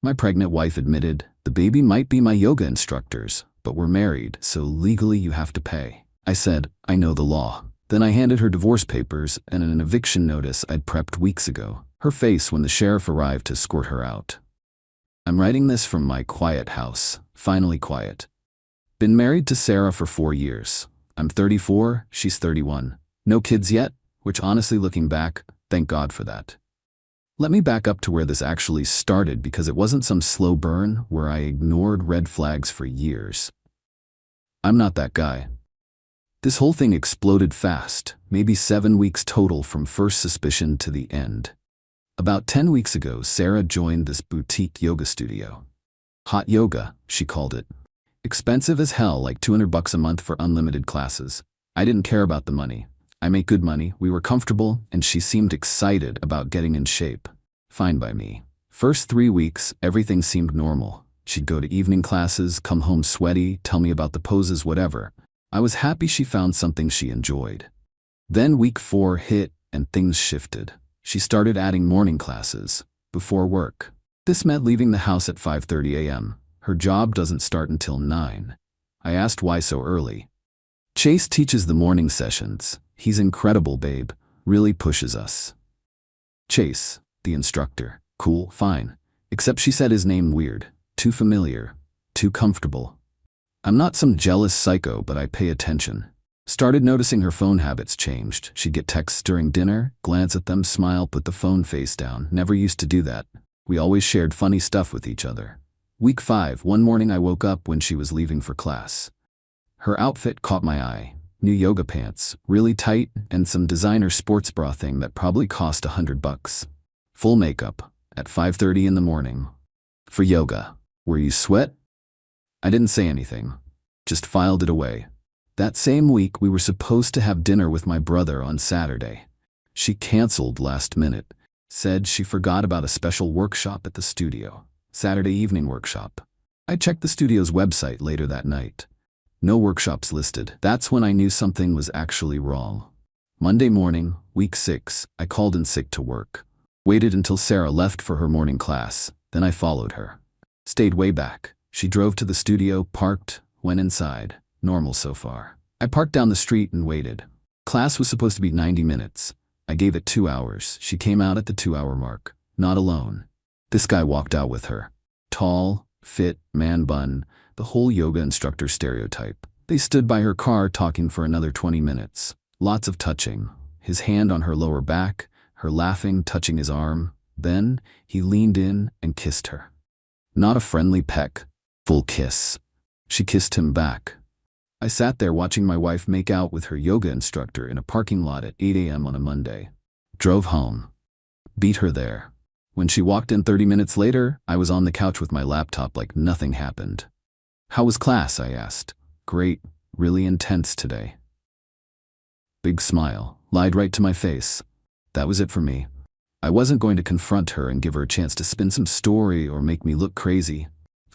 My pregnant wife admitted, "The baby might be my yoga instructor's, but we're married, so legally you have to pay." I said, "I know the law." Then I handed her divorce papers and an eviction notice I'd prepped weeks ago. Her face when the sheriff arrived to escort her out. I'm writing this from my quiet house, finally quiet. Been married to Sarah for 4 years. I'm 34, she's 31. No kids yet, which honestly looking back, thank God for that. Let me back up to where this actually started because it wasn't some slow burn where I ignored red flags for years. I'm not that guy. This whole thing exploded fast, maybe 7 weeks total from first suspicion to the end. About 10 weeks ago, Sarah joined this boutique yoga studio. Hot yoga, she called it. Expensive as hell, like $200 a month for unlimited classes. I didn't care about the money. I make good money, we were comfortable, and she seemed excited about getting in shape. Fine by me. First 3 weeks, everything seemed normal. She'd go to evening classes, come home sweaty, tell me about the poses, whatever. I was happy she found something she enjoyed. Then week 4 hit, and things shifted. She started adding morning classes, before work. This meant leaving the house at 5:30 a.m. Her job doesn't start until 9. I asked why so early. Chase teaches the morning sessions. He's incredible, babe. Really pushes us. Chase, the instructor. Cool, fine. Except she said his name weird. Too familiar. Too comfortable. I'm not some jealous psycho, but I pay attention. Started noticing her phone habits changed. She'd get texts during dinner, glance at them, smile, put the phone face down. Never used to do that. We always shared funny stuff with each other. Week 5, one morning I woke up when she was leaving for class. Her outfit caught my eye. New yoga pants, really tight, and some designer sports bra thing that probably cost $100. Full makeup, at 5:30 in the morning. For yoga. Where you sweat? I didn't say anything. Just filed it away. That same week we were supposed to have dinner with my brother on Saturday. She canceled last minute. Said she forgot about a special workshop at the studio. Saturday evening workshop. I checked the studio's website later that night. No workshops listed. That's when I knew something was actually wrong. Monday morning, week 6, I called in sick to work. Waited until Sarah left for her morning class, then I followed her. Stayed way back. She drove to the studio, parked, went inside. Normal so far. I parked down the street and waited. Class was supposed to be 90 minutes. I gave it 2 hours. She came out at the 2-hour mark. Not alone. This guy walked out with her. Tall, fit, man bun, the whole yoga instructor stereotype. They stood by her car talking for another 20 minutes. Lots of touching. His hand on her lower back, her laughing, touching his arm. Then, he leaned in and kissed her. Not a friendly peck. Full kiss. She kissed him back. I sat there watching my wife make out with her yoga instructor in a parking lot at 8 a.m. on a Monday. Drove home. Beat her there. When she walked in 30 minutes later, I was on the couch with my laptop like nothing happened. "How was class?" I asked. "Great. Really intense today." Big smile. Lied right to my face. That was it for me. I wasn't going to confront her and give her a chance to spin some story or make me look crazy.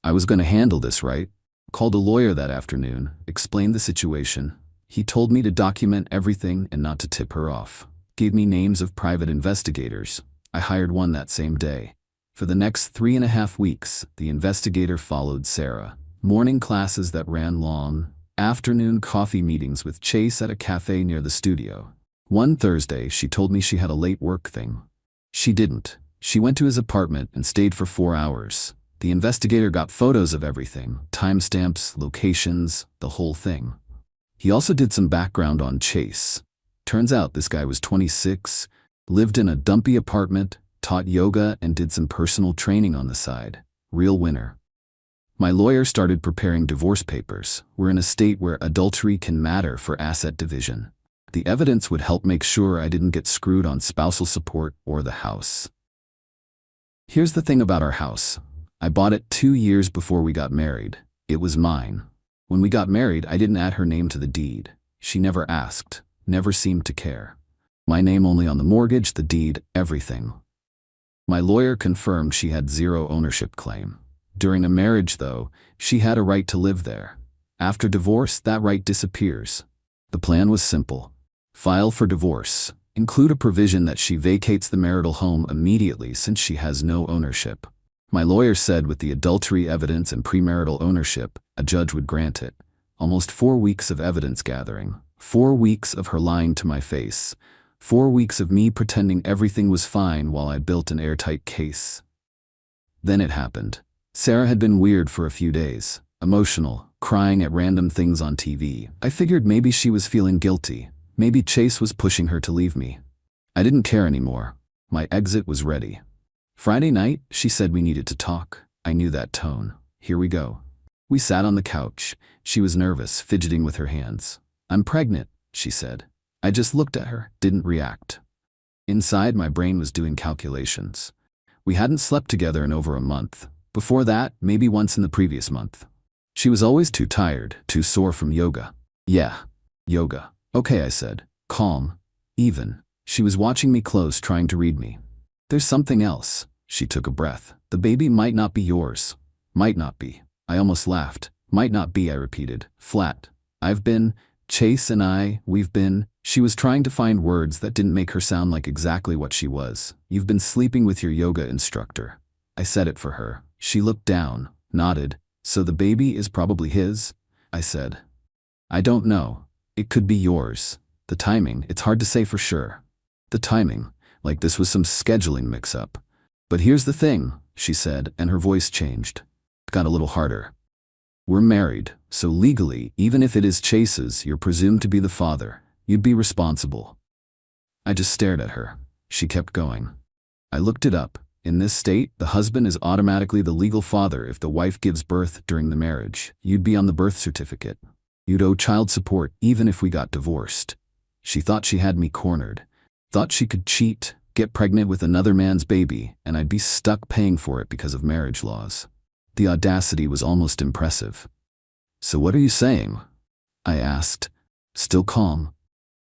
I was going to handle this right. Called a lawyer that afternoon, explained the situation. He told me to document everything and not to tip her off. Gave me names of private investigators. I hired one that same day. For the next 3.5 weeks, the investigator followed Sarah. Morning classes that ran long, afternoon coffee meetings with Chase at a cafe near the studio. One Thursday, she told me she had a late work thing. She didn't. She went to his apartment and stayed for 4 hours. The investigator got photos of everything, timestamps, locations, the whole thing. He also did some background on Chase. Turns out this guy was 26, lived in a dumpy apartment, taught yoga, and did some personal training on the side. Real winner. My lawyer started preparing divorce papers. We're in a state where adultery can matter for asset division. The evidence would help make sure I didn't get screwed on spousal support or the house. Here's the thing about our house. I bought it 2 years before we got married. It was mine. When we got married, I didn't add her name to the deed. She never asked, never seemed to care. My name only on the mortgage, the deed, everything. My lawyer confirmed she had 0 ownership claim. During a marriage, though, she had a right to live there. After divorce, that right disappears. The plan was simple. File for divorce. Include a provision that she vacates the marital home immediately since she has no ownership. My lawyer said with the adultery evidence and premarital ownership, a judge would grant it. Almost 4 weeks of evidence gathering. 4 weeks of her lying to my face. 4 weeks of me pretending everything was fine while I built an airtight case. Then it happened. Sarah had been weird for a few days. Emotional, crying at random things on TV. I figured maybe she was feeling guilty. Maybe Chase was pushing her to leave me. I didn't care anymore. My exit was ready. Friday night, she said we needed to talk. I knew that tone. Here we go. We sat on the couch. She was nervous, fidgeting with her hands. I'm pregnant, she said. I just looked at her, didn't react. Inside, my brain was doing calculations. We hadn't slept together in over a month. Before that, maybe once in the previous month. She was always too tired, too sore from yoga. Yeah, yoga. Okay, I said. Calm. Even. She was watching me close, trying to read me. There's something else. She took a breath. The baby might not be yours. Might not be. I almost laughed. Might not be, I repeated. Flat. Chase and we've been. She was trying to find words that didn't make her sound like exactly what she was. You've been sleeping with your yoga instructor. I said it for her. She looked down, nodded. So the baby is probably his? I said. I don't know. It could be yours. The timing, it's hard to say for sure. The timing, like this was some scheduling mix-up. But here's the thing, she said, and her voice changed. It got a little harder. We're married, so legally, even if it is Chase's, you're presumed to be the father. You'd be responsible. I just stared at her. She kept going. I looked it up. In this state, the husband is automatically the legal father if the wife gives birth during the marriage. You'd be on the birth certificate. You'd owe child support even if we got divorced. She thought she had me cornered. Thought she could cheat, get pregnant with another man's baby, and I'd be stuck paying for it because of marriage laws. The audacity was almost impressive. So what are you saying? I asked, still calm.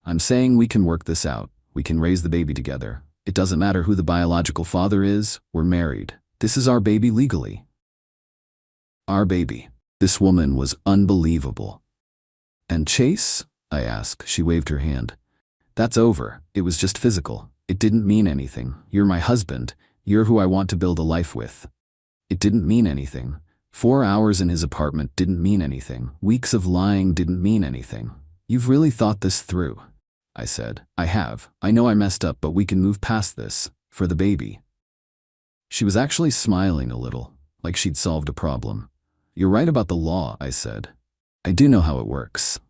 I'm saying we can work this out. We can raise the baby together. It doesn't matter who the biological father is. We're married. This is our baby legally. Our baby. This woman was unbelievable. And Chase? I asked. She waved her hand. That's over. It was just physical. It didn't mean anything. You're my husband. You're who I want to build a life with. It didn't mean anything. 4 hours in his apartment didn't mean anything. Weeks of lying didn't mean anything. You've really thought this through. I said. I have. I know I messed up, but we can move past this. For the baby. She was actually smiling a little, like she'd solved a problem. You're right about the law, I said. I do know how it works.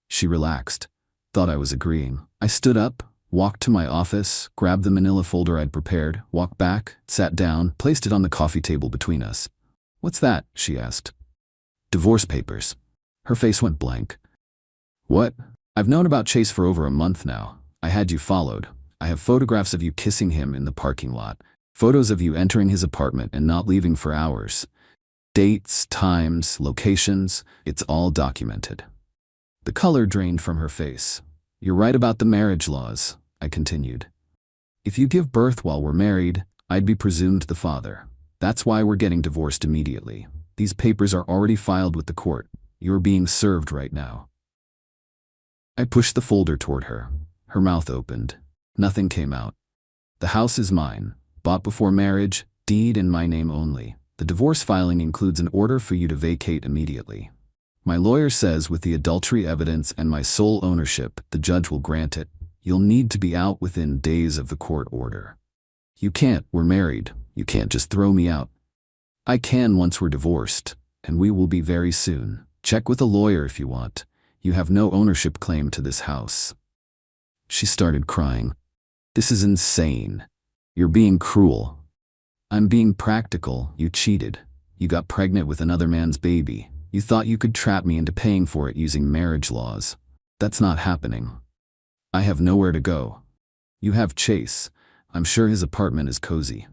She relaxed. Thought I was agreeing. I stood up, walked to my office, grabbed the manila folder I'd prepared, walked back, sat down, placed it on the coffee table between us. What's that? She asked. Divorce papers. Her face went blank. What? I've known about Chase for over a month now. I had you followed. I have photographs of you kissing him in the parking lot. Photos of you entering his apartment and not leaving for hours. Dates, times, locations, it's all documented. The color drained from her face. You're right about the marriage laws, I continued. If you give birth while we're married, I'd be presumed the father. That's why we're getting divorced immediately. These papers are already filed with the court. You're being served right now. I pushed the folder toward her. Her mouth opened. Nothing came out. The house is mine. Bought before marriage, deed in my name only. The divorce filing includes an order for you to vacate immediately. My lawyer says with the adultery evidence and my sole ownership, the judge will grant it. You'll need to be out within days of the court order. You can't, we're married. You can't just throw me out. I can once we're divorced, and we will be very soon. Check with a lawyer if you want. You have no ownership claim to this house. She started crying. This is insane. You're being cruel. I'm being practical. You cheated. You got pregnant with another man's baby. You thought you could trap me into paying for it using marriage laws. That's not happening. I have nowhere to go. You have Chase. I'm sure his apartment is cozy.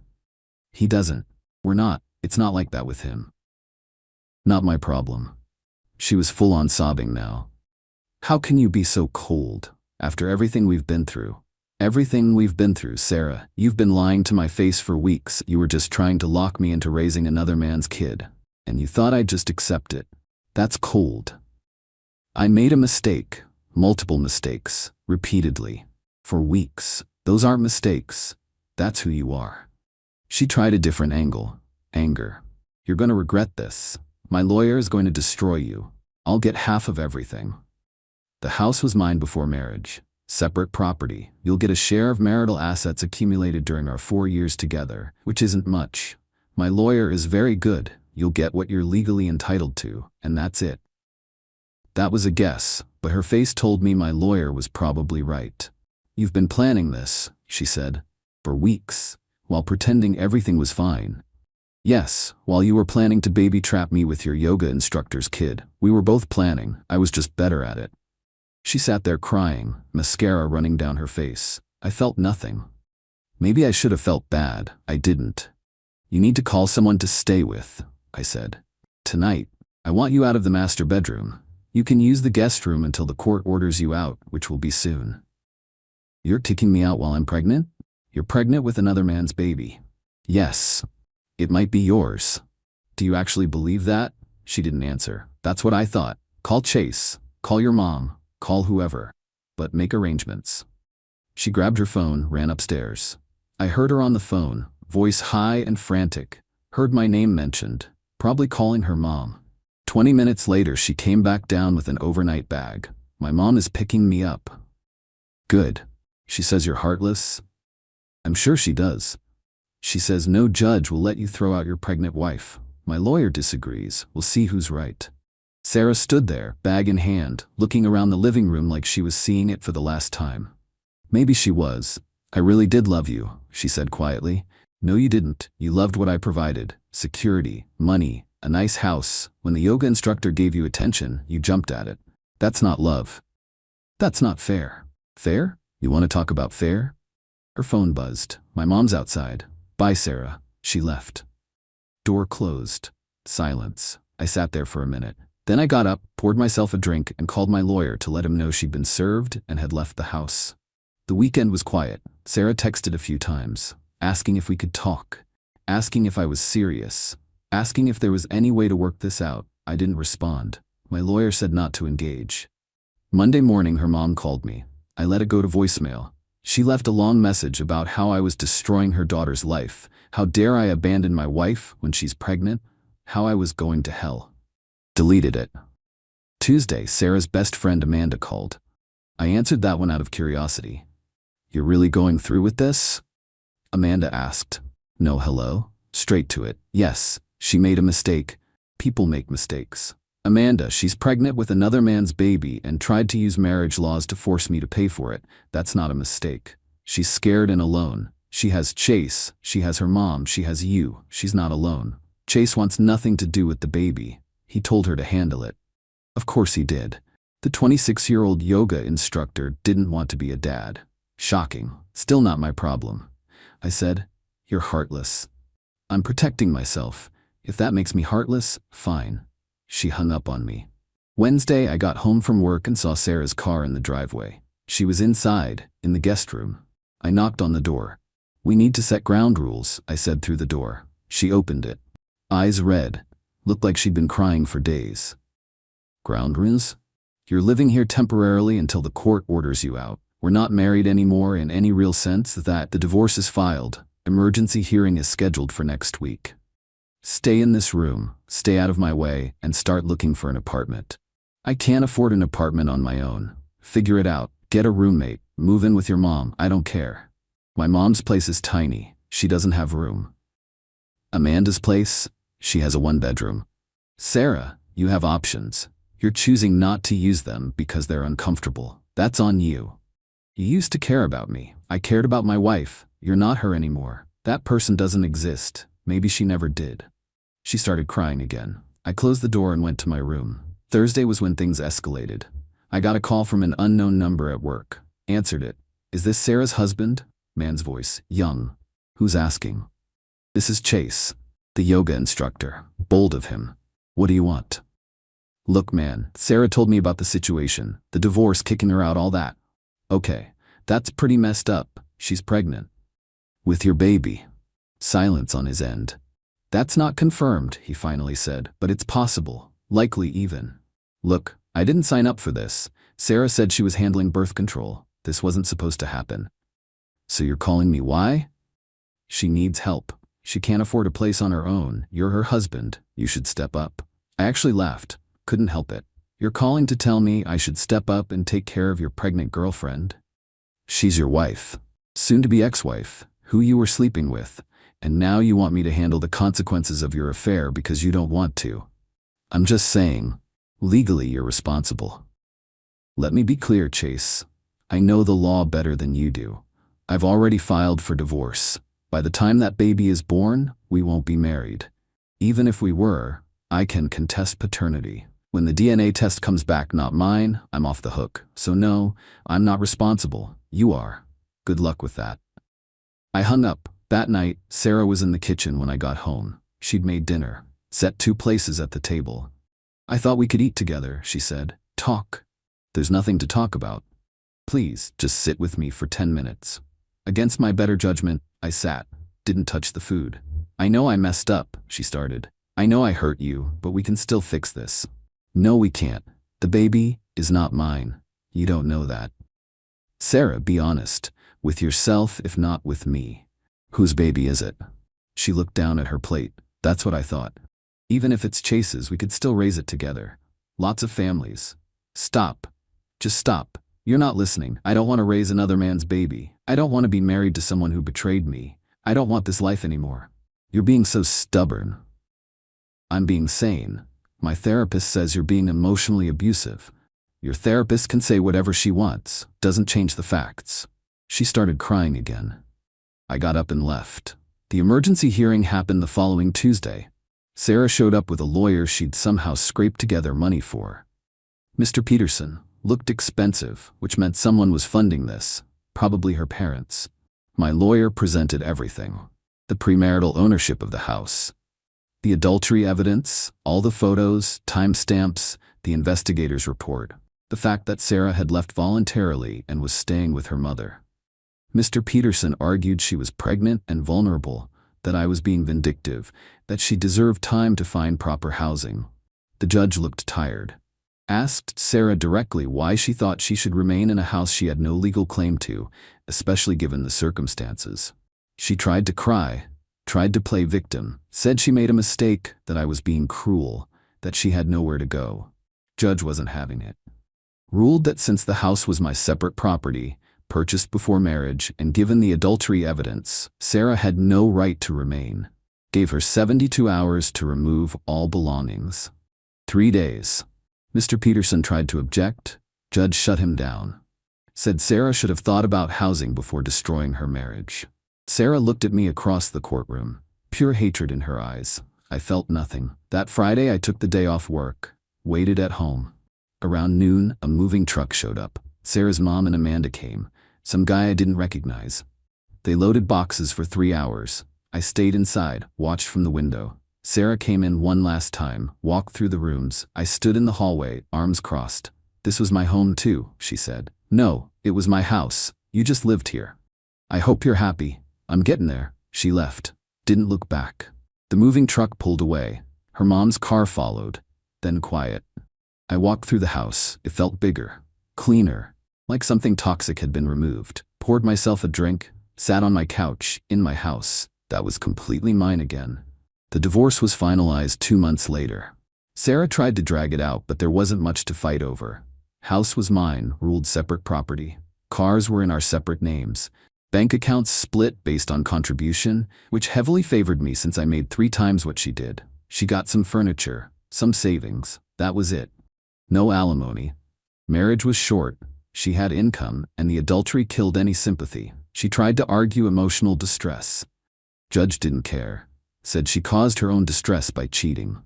He doesn't. We're not. It's not like that with him. Not my problem. She was full on sobbing now. How can you be so cold? After everything we've been through. Everything we've been through, Sarah. You've been lying to my face for weeks. You were just trying to lock me into raising another man's kid. And you thought I'd just accept it. That's cold. I made a mistake. Multiple mistakes. Repeatedly. For weeks. Those aren't mistakes. That's who you are. She tried a different angle. Anger. You're going to regret this. My lawyer is going to destroy you. I'll get half of everything. The house was mine before marriage. Separate property. You'll get a share of marital assets accumulated during our 4 years together, which isn't much. My lawyer is very good. You'll get what you're legally entitled to, and that's it. That was a guess, but her face told me my lawyer was probably right. You've been planning this, she said, for weeks, while pretending everything was fine. Yes, while you were planning to baby trap me with your yoga instructor's kid, we were both planning. I was just better at it. She sat there crying, mascara running down her face. I felt nothing. Maybe I should have felt bad. I didn't. You need to call someone to stay with, I said. Tonight, I want you out of the master bedroom. You can use the guest room until the court orders you out, which will be soon. You're kicking me out while I'm pregnant? You're pregnant with another man's baby. Yes. It might be yours. Do you actually believe that? She didn't answer. That's what I thought. Call Chase. Call your mom. Call whoever. But make arrangements. She grabbed her phone, ran upstairs. I heard her on the phone, voice high and frantic. Heard my name mentioned, probably calling her mom. 20 minutes later, she came back down with an overnight bag. My mom is picking me up. Good. She says you're heartless. I'm sure she does. She says no judge will let you throw out your pregnant wife. My lawyer disagrees. We'll see who's right. Sarah stood there, bag in hand, looking around the living room like she was seeing it for the last time. Maybe she was. I really did love you, she said quietly. No, you didn't. You loved what I provided. Security, money, a nice house. When the yoga instructor gave you attention, you jumped at it. That's not love. That's not fair. Fair? You want to talk about fair? Her phone buzzed. My mom's outside. Bye, Sarah. She left. Door closed. Silence. I sat there for a minute. Then I got up, poured myself a drink, and called my lawyer to let him know she'd been served and had left the house. The weekend was quiet. Sarah texted a few times, asking if we could talk, asking if I was serious, asking if there was any way to work this out. I didn't respond. My lawyer said not to engage. Monday morning, her mom called me. I let it go to voicemail. She left a long message about how I was destroying her daughter's life, how dare I abandon my wife when she's pregnant, how I was going to hell. Deleted it. Tuesday, Sarah's best friend Amanda called. I answered that one out of curiosity. You're really going through with this? Amanda asked. No hello? Straight to it. Yes, she made a mistake. People make mistakes. Amanda, she's pregnant with another man's baby and tried to use marriage laws to force me to pay for it. That's not a mistake. She's scared and alone. She has Chase. She has her mom. She has you. She's not alone. Chase wants nothing to do with the baby. He told her to handle it. Of course he did. The 26-year-old yoga instructor didn't want to be a dad. Shocking. Still not my problem. I said, you're heartless. I'm protecting myself. If that makes me heartless, fine. She hung up on me. Wednesday, I got home from work and saw Sarah's car in the driveway. She was inside, in the guest room. I knocked on the door. We need to set ground rules, I said through the door. She opened it. Eyes red. Looked like she'd been crying for days. Ground rules? You're living here temporarily until the court orders you out. We're not married anymore in any real sense. That the divorce is filed. Emergency hearing is scheduled for next week. Stay in this room, stay out of my way, and start looking for an apartment. I can't afford an apartment on my own. Figure it out. Get a roommate. Move in with your mom. I don't care. My mom's place is tiny. She doesn't have room. Amanda's place? She has a 1-bedroom. Sarah, you have options. You're choosing not to use them because they're uncomfortable. That's on you. You used to care about me. I cared about my wife. You're not her anymore. That person doesn't exist. Maybe she never did. She started crying again. I closed the door and went to my room. Thursday was when things escalated. I got a call from an unknown number at work. Answered it. Is this Sarah's husband? Man's voice. Young. Who's asking? This is Chase, the yoga instructor. Bold of him. What do you want? Look, man, Sarah told me about the situation. The divorce, kicking her out, all that. Okay, that's pretty messed up. She's pregnant. With your baby. Silence on his end. That's not confirmed, he finally said, but it's possible. Likely even. Look, I didn't sign up for this. Sarah said she was handling birth control. This wasn't supposed to happen. So you're calling me why? She needs help. She can't afford a place on her own. You're her husband. You should step up. I actually laughed. Couldn't help it. You're calling to tell me I should step up and take care of your pregnant girlfriend? She's your wife. Soon-to-be ex-wife, who you were sleeping with. And now you want me to handle the consequences of your affair because you don't want to. I'm just saying, legally you're responsible. Let me be clear, Chase. I know the law better than you do. I've already filed for divorce. By the time that baby is born, we won't be married. Even if we were, I can contest paternity. When the DNA test comes back not mine, I'm off the hook. So no, I'm not responsible. You are. Good luck with that. I hung up. That night, Sarah was in the kitchen when I got home. She'd made dinner, set 2 places at the table. I thought we could eat together, she said. Talk. There's nothing to talk about. Please, just sit with me for 10 minutes. Against my better judgment, I sat, didn't touch the food. I know I messed up, she started. I know I hurt you, but we can still fix this. No, we can't. The baby is not mine. You don't know that. Sarah, be honest. With yourself, if not with me. Whose baby is it? She looked down at her plate. That's what I thought. Even if it's Chase's, we could still raise it together. Lots of families. Stop. Just stop. You're not listening. I don't want to raise another man's baby. I don't want to be married to someone who betrayed me. I don't want this life anymore. You're being so stubborn. I'm being sane. My therapist says you're being emotionally abusive. Your therapist can say whatever she wants. Doesn't change the facts. She started crying again. I got up and left. The emergency hearing happened the following Tuesday. Sarah showed up with a lawyer she'd somehow scraped together money for. Mr. Peterson looked expensive, which meant someone was funding this, probably her parents. My lawyer presented everything. The premarital ownership of the house, the adultery evidence, all the photos, timestamps, the investigator's report, the fact that Sarah had left voluntarily and was staying with her mother. Mr. Peterson argued she was pregnant and vulnerable, that I was being vindictive, that she deserved time to find proper housing. The judge looked tired. Asked Sarah directly why she thought she should remain in a house she had no legal claim to, especially given the circumstances. She tried to cry, tried to play victim, said she made a mistake, that I was being cruel, that she had nowhere to go. Judge wasn't having it. Ruled that since the house was my separate property, purchased before marriage, and given the adultery evidence, Sarah had no right to remain. Gave her 72 hours to remove all belongings. 3 days. Mr. Peterson tried to object. Judge shut him down. Said Sarah should have thought about housing before destroying her marriage. Sarah looked at me across the courtroom, pure hatred in her eyes. I felt nothing. That Friday I took the day off work, waited at home. Around noon, a moving truck showed up. Sarah's mom and Amanda came, some guy I didn't recognize. They loaded boxes for 3 hours. I stayed inside, watched from the window. Sarah came in one last time, walked through the rooms. I stood in the hallway, arms crossed. This was my home too, she said. No, it was my house. You just lived here. I hope you're happy. I'm getting there. She left. Didn't look back. The moving truck pulled away. Her mom's car followed. Then quiet. I walked through the house. It felt bigger, cleaner, like something toxic had been removed. Poured myself a drink, sat on my couch, in my house. That was completely mine again. The divorce was finalized 2 months later. Sarah tried to drag it out, but there wasn't much to fight over. House was mine, ruled separate property. Cars were in our separate names. Bank accounts split based on contribution, which heavily favored me since I made 3 times what she did. She got some furniture, some savings. That was it. No alimony. Marriage was short. She had income, and the adultery killed any sympathy. She tried to argue emotional distress. Judge didn't care. Said she caused her own distress by cheating.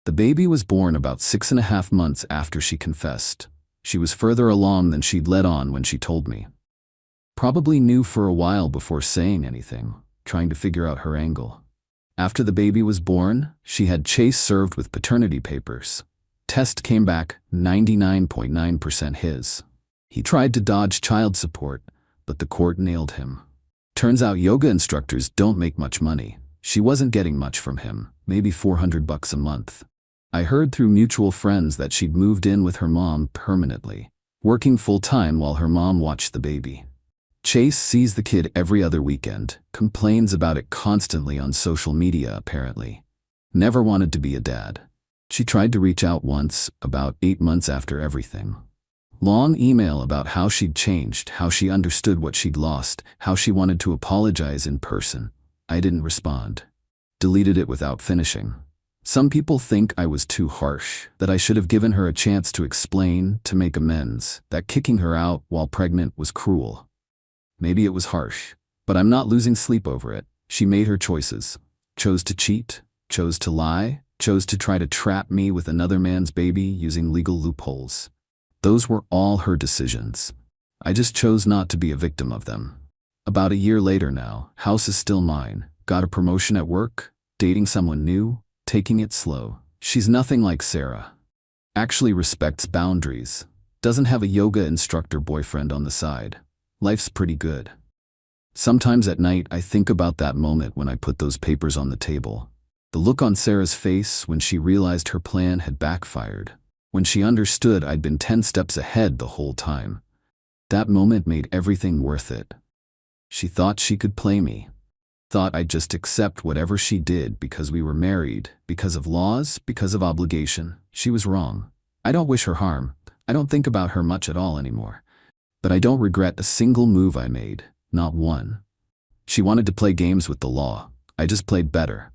The baby was born about 6.5 months after she confessed. She was further along than she'd let on when she told me. Probably knew for a while before saying anything, trying to figure out her angle. After the baby was born, she had Chase served with paternity papers. Test came back 99.9% his. He tried to dodge child support, but the court nailed him. Turns out yoga instructors don't make much money. She wasn't getting much from him, maybe $400 a month. I heard through mutual friends that she'd moved in with her mom permanently, working full-time while her mom watched the baby. Chase sees the kid every other weekend, complains about it constantly on social media apparently. Never wanted to be a dad. She tried to reach out once, about 8 months after everything. Long email about how she'd changed, how she understood what she'd lost, how she wanted to apologize in person. I didn't respond. Deleted it without finishing. Some people think I was too harsh, that I should have given her a chance to explain, to make amends, that kicking her out while pregnant was cruel. Maybe it was harsh, but I'm not losing sleep over it. She made her choices. Chose to cheat, chose to lie, chose to try to trap me with another man's baby using legal loopholes. Those were all her decisions. I just chose not to be a victim of them. About a year later now, house is still mine. Got a promotion at work, dating someone new, taking it slow. She's nothing like Sarah. Actually respects boundaries. Doesn't have a yoga instructor boyfriend on the side. Life's pretty good. Sometimes at night I think about that moment when I put those papers on the table. The look on Sarah's face when she realized her plan had backfired. When she understood I'd been 10 steps ahead the whole time. That moment made everything worth it. She thought she could play me. Thought I'd just accept whatever she did because we were married, because of laws, because of obligation. She was wrong. I don't wish her harm. I don't think about her much at all anymore. But I don't regret a single move I made, not one. She wanted to play games with the law. I just played better.